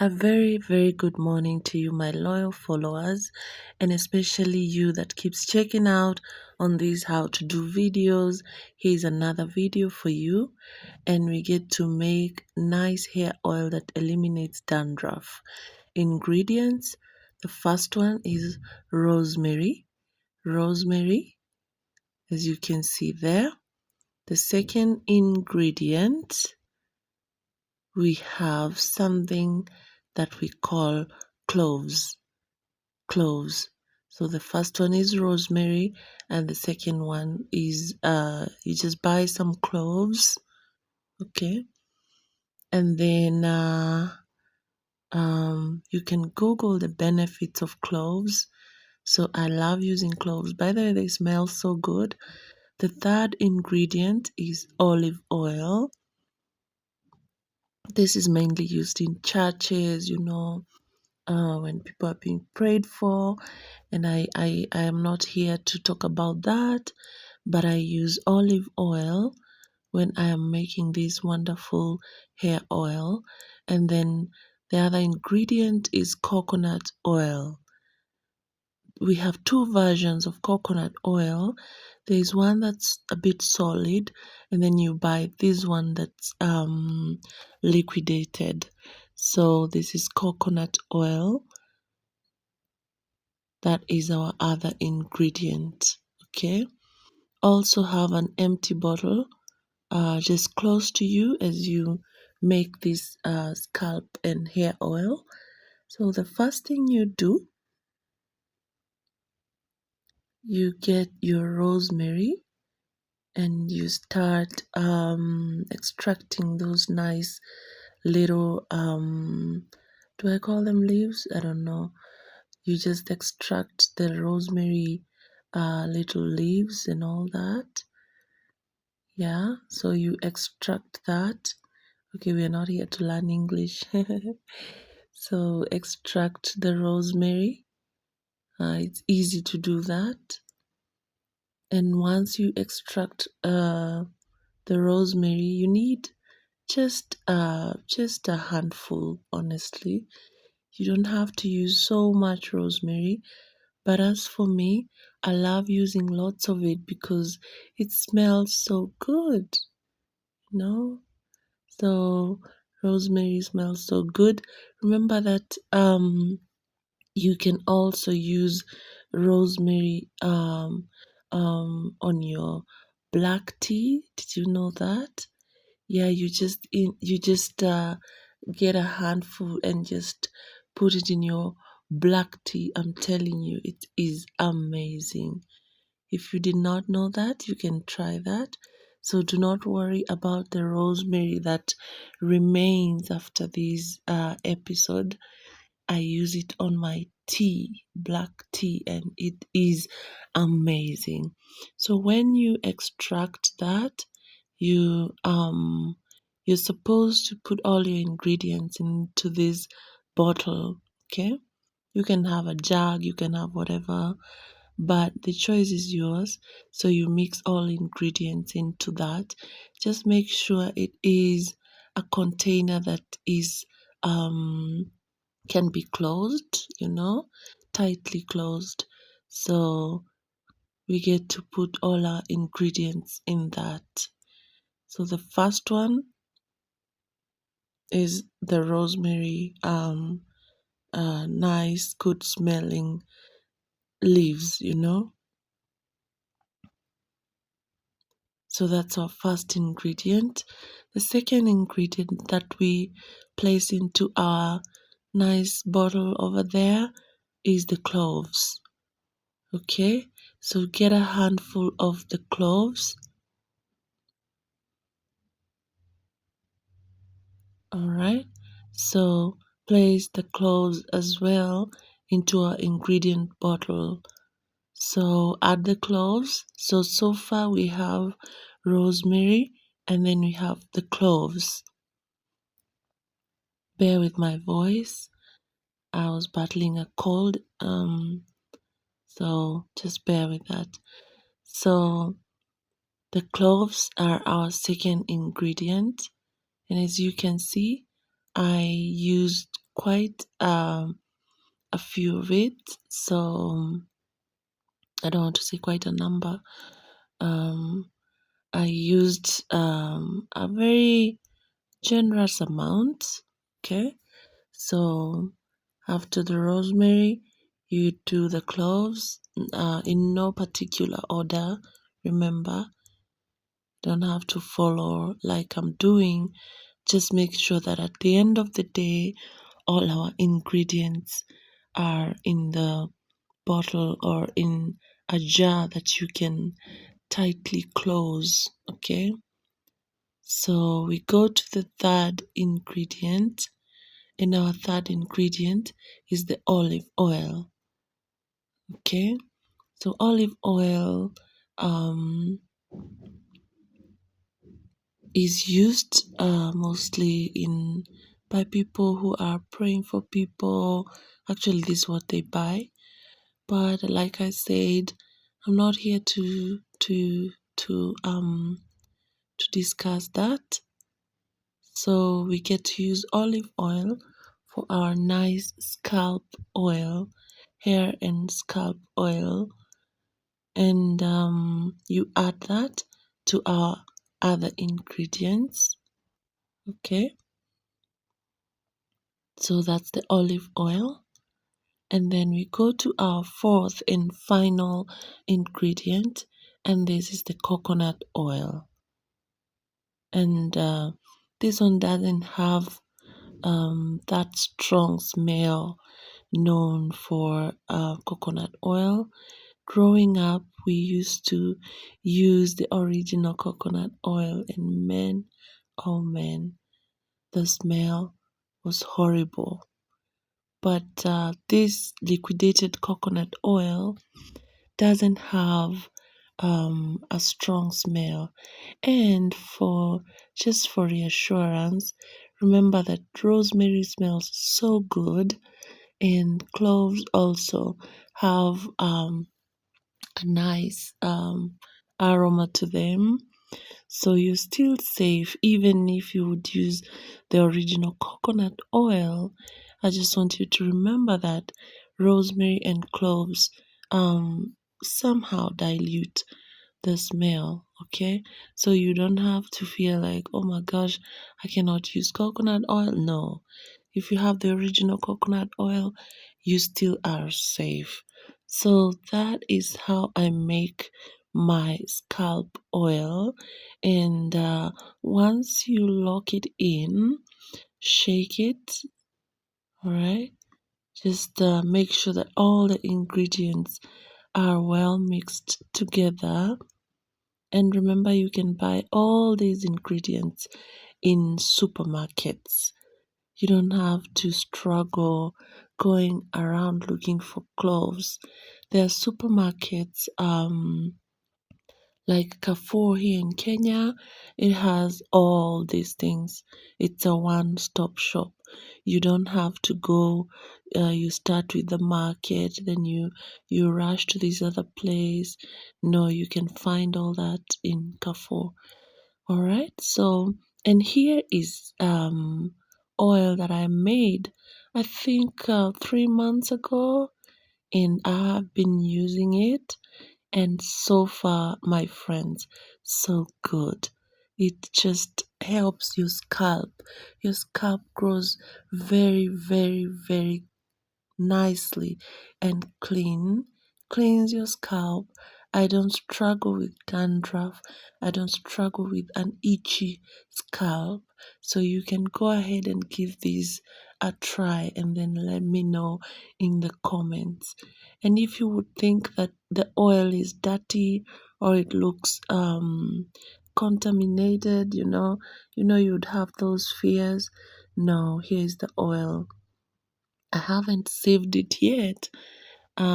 A very, very good morning to you, my loyal followers, and especially you that keeps checking out on these how to do videos. Here's another video for you, and we get to make nice hair oil that eliminates dandruff. Ingredients: the first one is rosemary, rosemary, as you can see there. The second ingredient, we have something that we call cloves. Cloves. So the first one is rosemary, and the second one is you just buy some cloves, okay, and then you can Google the benefits of cloves. So I love using cloves. By the way, they smell so good. The third ingredient is olive oil. This is mainly used in churches, when people are being prayed for. And I am not here to talk about that, but I use olive oil when I am making this wonderful hair oil. And then the other ingredient is coconut oil. We have two versions of coconut oil. There's one that's a bit solid, and then you buy this one that's liquidated. So this is coconut oil. That is our other ingredient. Okay. Also have an empty bottle just close to you as you make this scalp and hair oil. So the first thing you do, you get your rosemary and you start extracting those nice little do I call them leaves? I don't know. You just extract the rosemary little leaves and all that. Yeah, so you extract that. Okay, we are not here to learn English. So extract the rosemary. It's easy to do that. And once you extract the rosemary, you need just a handful, honestly. You don't have to use so much rosemary, but as for me, I love using lots of it because it smells so good, you know? So rosemary smells so good. Remember that you can also use rosemary on your black tea. Did you know that? Yeah, you just get a handful and just put it in your black tea. I'm telling you, it is amazing. If you did not know that, you can try that. So do not worry about the rosemary that remains after this episode. I use it on my tea, black tea, and it is amazing. So when you extract that, you you're supposed to put all your ingredients into this bottle, okay? You can have a jug, you can have whatever, but the choice is yours. So you mix all ingredients into that. Just make sure it is a container that is can be closed, tightly closed. So we get to put all our ingredients in that. So the first one is the rosemary, nice, good smelling leaves. So that's our first ingredient. The second ingredient that we place into our nice bottle over there is the cloves. Okay, so get a handful of the cloves. All right, so place the cloves as well into our ingredient bottle. So add the cloves. So far we have rosemary and then we have the cloves. Bear with my voice. I was battling a cold, so just bear with that. So the cloves are our second ingredient, and as you can see, I used quite a few of it. So I don't want to say quite a number. Um, I used a very generous amount. Okay, so after the rosemary, you do the cloves in no particular order. Remember, don't have to follow like I'm doing. Just make sure that at the end of the day, all our ingredients are in the bottle or in a jar that you can tightly close. Okay, so we go to the third ingredient, and our third ingredient is the olive oil. Okay, so olive oil is used mostly in by people who are praying for people. Actually, this is what they buy. But like I said, I'm not here to discuss that. So we get to use olive oil for our nice scalp oil, hair and scalp oil, and you add that to our other ingredients. Okay, so that's the olive oil. And then we go to our fourth and final ingredient, and this is the coconut oil. And this one doesn't have that strong smell known for coconut oil. Growing up, we used to use the original coconut oil, and man, oh man, the smell was horrible. But this liquidated coconut oil doesn't have a strong smell. And for just for reassurance, remember that rosemary smells so good, and cloves also have a nice aroma to them. So you're still safe even if you would use the original coconut oil. I just want you to remember that rosemary and cloves somehow dilute the smell. Okay, so you don't have to feel like, oh my gosh, I cannot use coconut oil. No, if you have the original coconut oil, you still are safe. So that is how I make my scalp oil. And once you lock it in, shake it. All right, just make sure that all the ingredients are well mixed together. And remember, you can buy all these ingredients in supermarkets. You don't have to struggle going around looking for cloves. There are supermarkets like Carrefour here in Kenya. It has all these things. It's a one-stop shop. You don't have to go. You start with the market, then you rush to this other place. No, you can find all that in Carrefour. All right. So, and here is oil that I made, I think 3 months ago, and I have been using it, and so far, my friends, so good. It just helps your scalp. Your scalp grows very, very, very nicely and cleans your scalp. I don't struggle with dandruff. I don't struggle with an itchy scalp. So you can go ahead and give this a try and then let me know in the comments. And if you would think that the oil is dirty or it looks contaminated, you would have those fears. No, here's the oil. I haven't saved it yet. There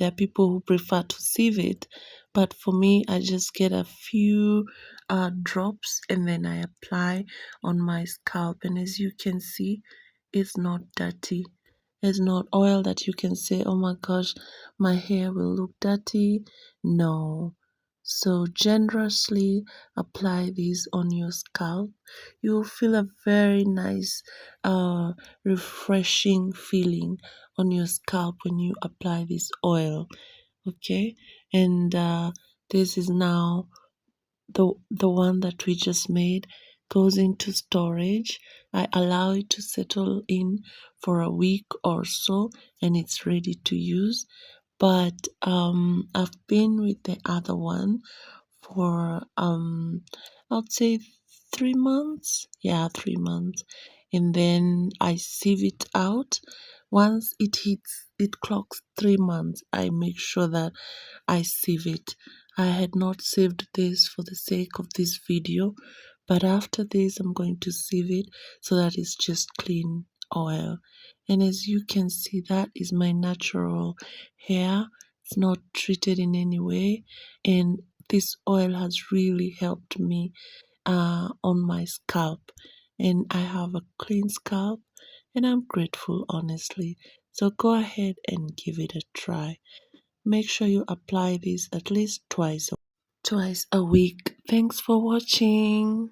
are people who prefer to sieve it, but for me, I just get a few drops and then I apply on my scalp. And as you can see, it's not dirty. It's not oil that you can say, oh my gosh, my hair will look dirty. No. So generously apply this on your scalp. You will feel a very nice, refreshing feeling on your scalp when you apply this oil. Okay, and this is now the one that we just made goes into storage. I allow it to settle in for a week or so, and it's ready to use. But I've been with the other one for I'd say 3 months. Yeah, 3 months. And then I sieve it out. Once it clocks 3 months, I make sure that I sieve it. I had not saved this for the sake of this video, but after this I'm going to sieve it so that it's just clean oil. And as you can see, that is my natural hair. It's not treated in any way, and this oil has really helped me on my scalp, and I have a clean scalp, and I'm grateful, honestly. So go ahead and give it a try. Make sure you apply this at least twice a week. Thanks for watching.